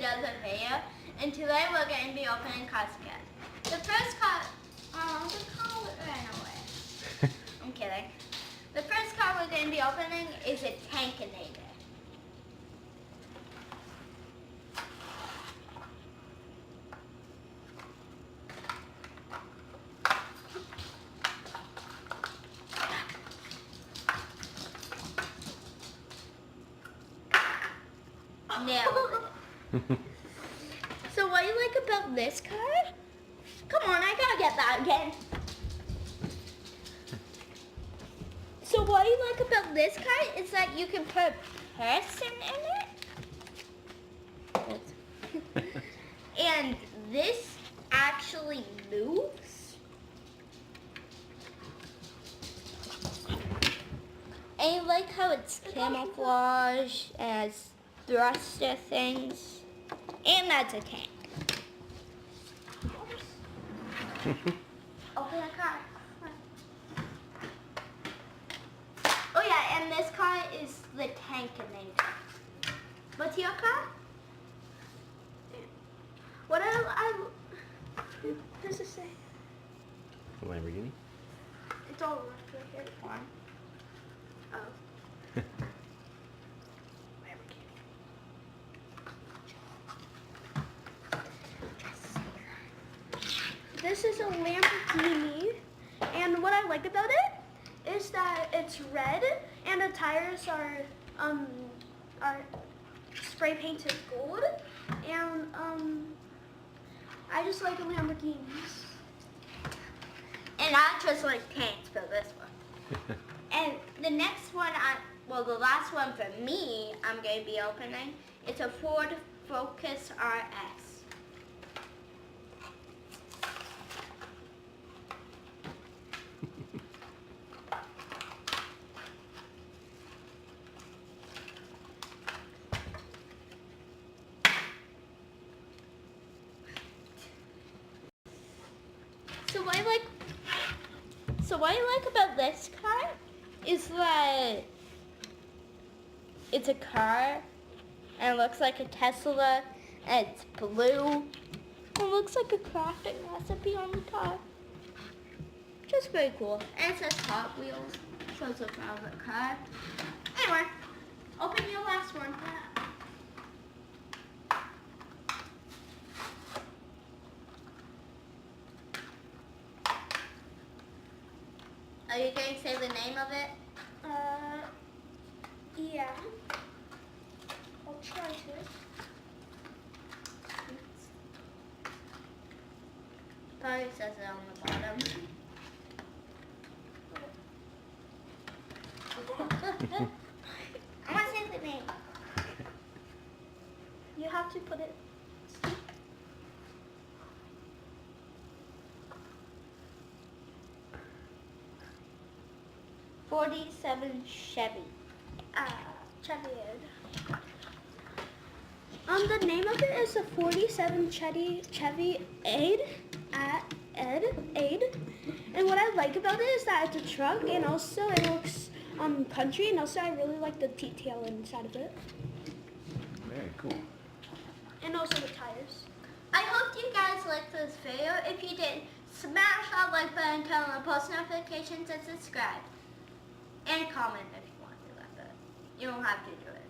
does a video, and today we're going to be opening cars again. The first car, the car ran away. I'm kidding. The first car we're going to be opening is a Tanknator. Nailed it. So what do you like about this car? Come on, I gotta get that again. So what do you like about this car is that you can put a person in it. And this actually moves. And I like how it's camouflage as thruster things. And that's a tank. Open the car. Oh yeah, and this car is the Tanknator. What's your car? What does it say? Lamborghini? It's all left right here. One. Oh. This is a Lamborghini, and what I like about it is that it's red, and the tires are spray painted gold, and I just like Lamborghinis. And I just like tanks for this one. And the next one, the last one for me, I'm going to be opening. It's a Ford Focus RS. So what I like about this car is that it's a car and it looks like a Tesla and it's blue. It looks like a crafting recipe on the top. Just very cool. And it says Hot Wheels. Shows the front of the car. Anyway, open your last one. Are you going to say the name of it? Yeah. I'll try to. Probably says it on the bottom. I want to say the name. You have to put it. 47 Chevy. Chevy. The name of it is a 47 Chevy Aid. And what I like about it is that it's a truck, and also it looks country, and also I really like the detail inside of it. Very cool. And also the tires. I hope you guys liked this video. If you did, smash that like button, turn on post notifications, and subscribe. And comment if you want to do that, but you don't have to do it.